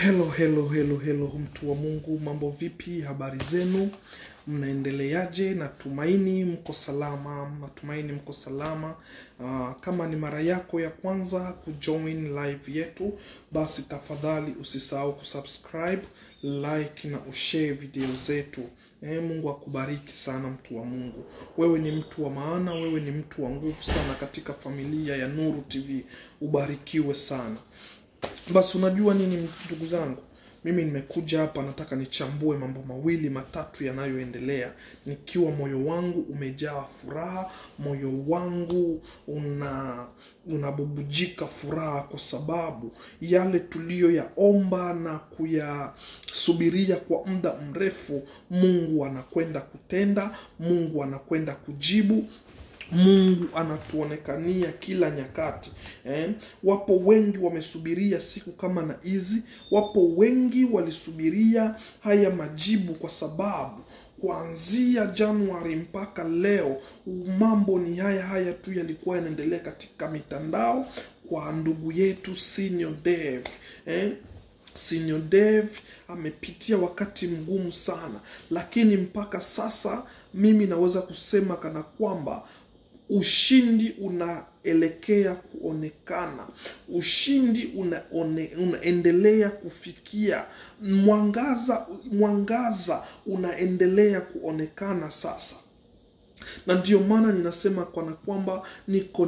Hello mtu wa Mungu, mambo vipi, habari zenu, mnaendeleaje? Natumaini mko salama. Kama ni mara yako ya kwanza kujoin live yetu, basi tafadhali usisahau kusubscribe, like na ushare video zetu. Mungu akubariki sana mtu wa Mungu. Wewe ni mtu wa maana, wewe ni mtu wa nguvu sana katika familia ya Nuru TV. Ubarikiwe sana. Basi unajua nini ndugu zangu? Mimi nimekuja hapa nataka nichambue mambo mawili matatu yanayoendelea. Nikiwa moyo wangu umejaa furaha, moyo wangu unabubujika furaha kwa sababu yale tuliyoyaomba na kuyasubiria kwa muda mrefu, Mungu anakwenda kutenda, Mungu anakwenda kujibu. Mungu anatuonekania kila nyakati. Wapo wengi wamesubiria siku kama na hizi. Wapo wengi walisubiria haya majibu kwa sababu kuanzia Januari mpaka leo mambo ni haya tu yalikuwa yanaendelea katika mitandao kwa ndugu yetu Senior Dev. Senior Dev amepitia wakati mgumu sana, lakini mpaka sasa mimi naweza kusema kana kwamba ushindi unaelekea kuonekana. Ushindi unaendelea kufikia. Mwangaza unaendelea kuonekana sasa. Na ndio maana ninasema kana kwamba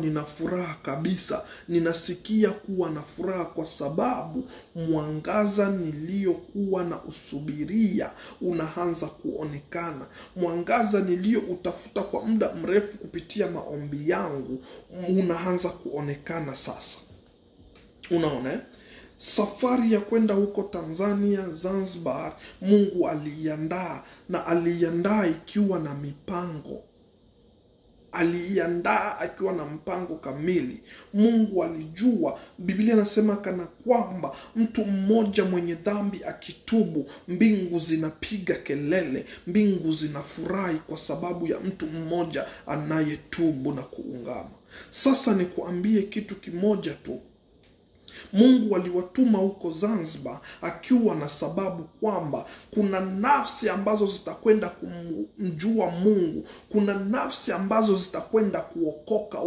nina furaha kabisa. Ninasikia kuwa na furaha kwa sababu mwangaza niliokuwa na usubiria unaanza kuonekana. Mwangaza nilioutafuta kwa muda mrefu kupitia maombi yangu unaanza kuonekana sasa. Unaona? Safari ya kwenda huko Tanzania, Zanzibar, Mungu aliandaa, na aliandaa ikiwa na mipango. Aliandaa akiwa na mpango kamili. Mungu alijua. Biblia inasema kana kwamba mtu mmoja mwenye dhambi akitubu, mbingu zinapiga kelele, mbingu zinafurahi kwa sababu ya mtu mmoja anayetubu na kuungama. Sasa nikuambie kitu kimoja tu. Mungu aliwatuma huko Zanzibar akiwa na sababu kwamba kuna nafsi ambazo zitakwenda kumjua Mungu. Kuna nafsi ambazo zitakwenda kuokoka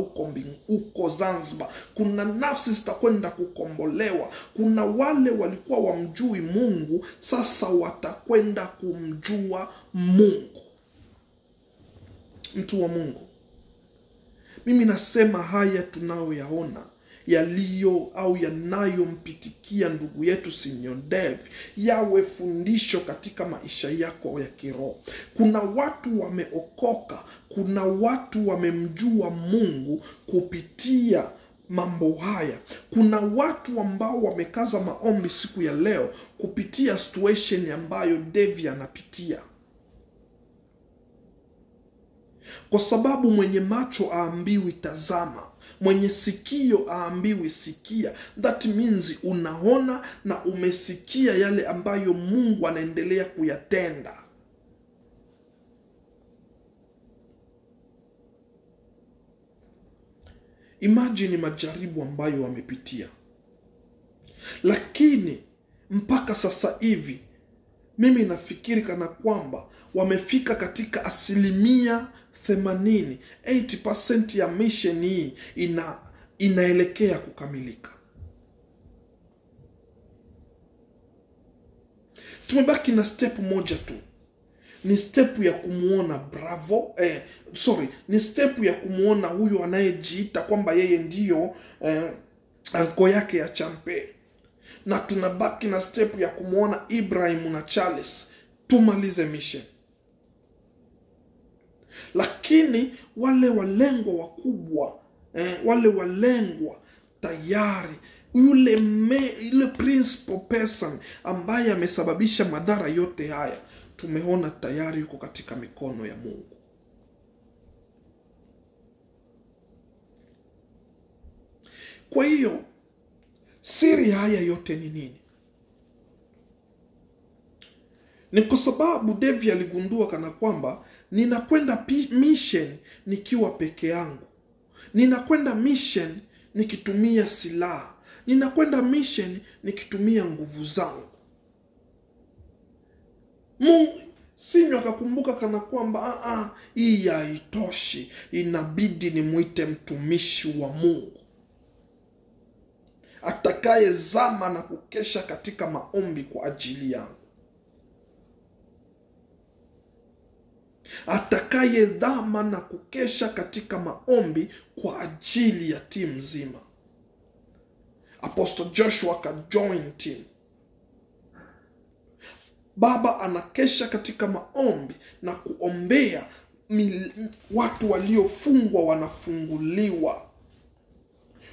huko Zanzibar. Kuna nafsi zitakwenda kukombolewa. Kuna wale walikuwa wamjui Mungu, sasa watakwenda kumjua Mungu. Mtu wa Mungu, mimi nasema haya tunayoyaona yanayompitikia ndugu yetu Senior Dev yawe fundisho katika maisha yako ya kiroho. Kuna watu wameokoka, kuna watu wamemjua Mungu kupitia mambo haya. Kuna watu ambao wamekaza maombi siku ya leo kupitia situation ambayo Dev anapitia. Kwa sababu mwenye macho aambiwi tazama, mwenye sikio aambiwi sikia. That means unaona na umesikia yale ambayo Mungu anaendelea kuyatenda. Imagine majaribu ambayo wamepitia. Lakini mpaka sasa hivi mimi nafikiri kana kwamba wamefika katika 80% ya mission hii inaelekea kukamilika. Tumebaki na step moja tu. Ni step ya kumuona ni step ya kumuona huyo anayejiita kwamba yeye ndiyo anko yake ya champe. Na tunabaki na step ya kumuona Ibrahim na Charles. Tumalize mission. Lakini wale walengwa wakubwa, wale walengwa tayari, yule principal person ambaye amesababisha madhara yote haya, tumeona tayari yuko katika mikono ya Mungu. Kwa hiyo siri haya yote ni nini? Ni kwa sababu Dev aligundua kana kwamba ninakwenda mission nikiwa peke yangu. Ninakwenda mission nikitumia silaha. Ninakwenda mission nikitumia nguvu zangu. Mungu Simeoni akakumbuka kana kwamba hii haitoshi, inabidi nimuite mtumishi wa Mungu atakaye zama na kukesha katika maombi kwa ajili yangu, atakaye zama na kukesha katika maombi kwa ajili ya timu nzima. Apostle Joshua akajoin team. Baba anakesha katika maombi na kuombea watu waliofungwa wanafunguliwa,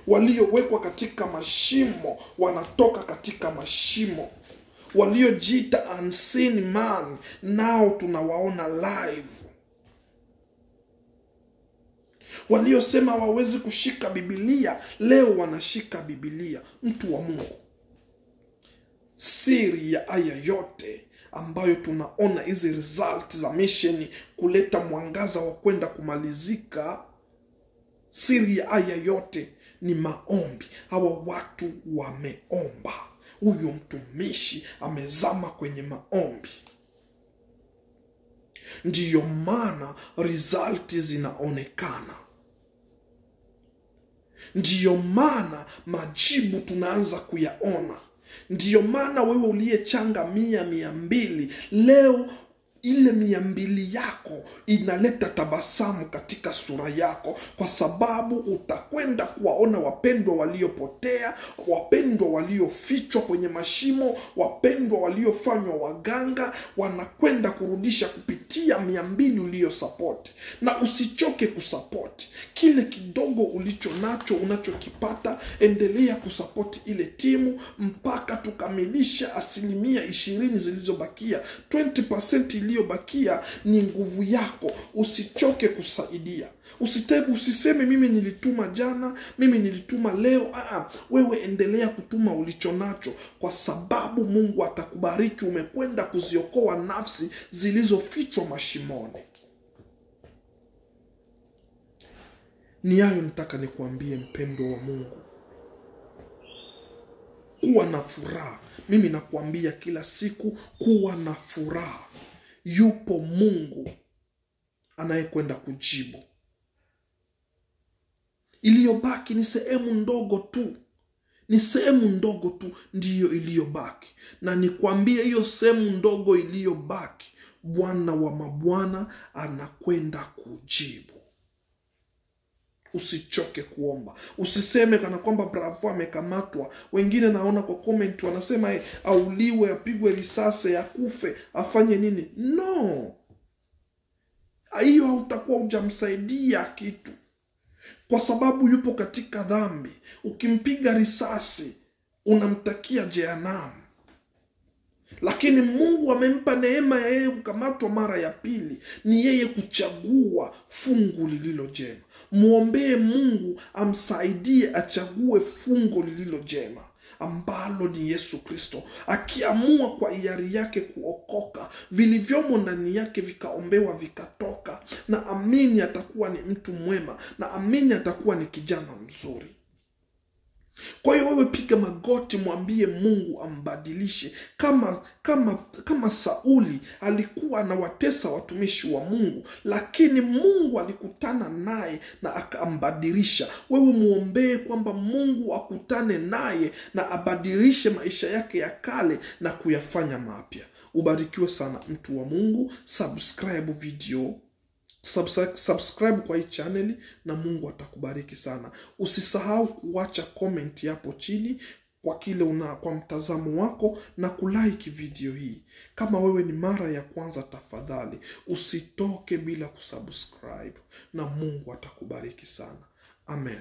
waliowekwa katika mashimo wanatoka katika mashimo, waliojiita unseen man nao tunawaona live, waliosema hawawezi kushika Biblia leo wanashika Biblia. Mtu wa Mungu, siri ya aya yote ambayo tunaona hizi result za mission kuleta mwangaza wa kwenda kumalizika, siri ya aya yote ni maombi. Hawa watu wameomba, huyo mtumishi amezama kwenye maombi, ndiyo maana result zinaonekana, ndiyo maana majibu tunaanza kuyaona. Ndiyo maana wewe uliyechanga 100-200 leo ile 200 yako inaleta tabasamu katika sura yako, kwa sababu utakwenda kuwaona wapendwa waliopotea, wapendwa waliofichwa kwenye mashimo, wapendwa waliofanywa waganga, wanakwenda kurudisha kupitia 200 ulio support. Na usichoke kusupport kile kidogo ulicho nacho, unachokipata, endelea kusupport ile timu mpaka tukamilisha 20% zilizobakia. 20% iliyobakia ni nguvu yako. Usichoke kusaidia. Usiseme mimi nilituma jana, mimi nilituma leo. Wewe endelea kutuma ulicho nacho, kwa sababu Mungu atakubariki. Umekwenda kuziokoa nafsi zilizofichwa mashimoni. Ni hayo nataka nikuambie, mpendo wa Mungu. Kuwa na furaha. Mimi nakuambia kila siku, kuwa na furaha. Yupo Mungu anayekwenda kujibu. Iliyobaki ni sehemu ndogo tu. Ni sehemu ndogo tu ndiyo iliyobaki. Na nikwambie hiyo sehemu ndogo iliyobaki, Bwana wa mabwana anakwenda kujibu. Usichoke kuomba. Usiseme kana kwamba Bravo amekamatwa. Wengine naona kwa comment wanasema auliwe, apigwe risasi, akufe, afanye nini? No. Hiyo hautakuwa hujamsaidia kitu, kwa sababu yupo katika dhambi. Ukimpiga risasi unamtakia jehanamu. Lakini Mungu amempa neema ya yeye kukamatwa mara ya pili. Ni yeye kuchagua fungu lililo jema. Muombee Mungu amsaidie achague fungu lililo jema, ambalo ni Yesu Kristo. Akiamua kwa hiari yake kuokoka, vilivyomo ndani yake vikaombewa vikatoka, na amini atakuwa ni mtu mwema, na amini atakuwa ni kijana mzuri. Kwa hiyo wewe piga magoti, mwambie Mungu ambadilishe. Kama Sauli alikuwa anawatesa watumishi wa Mungu, lakini Mungu alikutana naye na akambadilisha. Wewe muombee kwamba Mungu akutane naye na abadilishe maisha yake ya kale na kuyafanya mapya. Ubarikiwe sana mtu wa Mungu. Subscribe kwa hii channel na Mungu atakubariki sana. Usisahau kuacha comment hapo chini kwa kile kwa mtazamo wako, na kulike video hii. Kama wewe ni mara ya kwanza, tafadhali usitoke bila kusubscribe, na Mungu atakubariki sana. Amen.